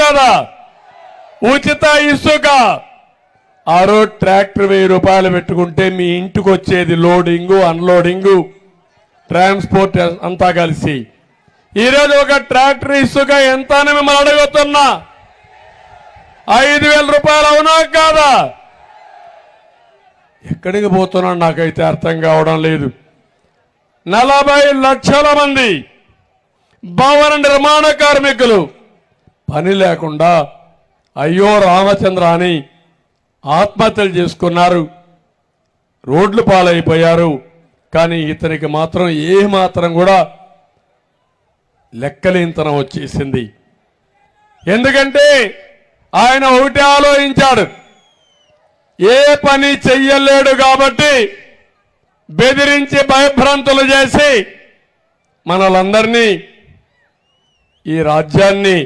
కాదా? ఉచిత ఇసుక ఆ రోజు ట్రాక్టర్ 1000 రూపాయలు పెట్టుకుంటే మీ ఇంటికి వచ్చేది లోడింగ్ అన్లోడింగ్ ట్రాన్స్పోర్ట్ అంతా కలిసి. ఈరోజు ఒక ట్రాక్టర్ ఇసుక ఎంత అని మిమ్మల్ని అడుగుతున్నా. 5000 రూపాయలు అవునా కాదా? ఎక్కడికి పోతున్నాడు నాకైతే అర్థం కావడం లేదు. 40 లక్షల మంది భవన నిర్మాణ కార్మికులు పని లేకుండా అయ్యో రామచంద్ర అని ఆత్మహత్యలు చేసుకున్నారు, రోడ్లు పాలైపోయారు. కానీ ఇతనికి మాత్రం ఏ మాత్రం కూడా లెక్కలేనితనం వచ్చేసింది. ఎందుకంటే ఆయన ఒకటి ఆలోచించాడు, ఏ పని చెయ్యలేడు కాబట్టి బెదిరించి భయభ్రాంతులు చేసి మనలందరినీ ఈ రాజ్యాన్ని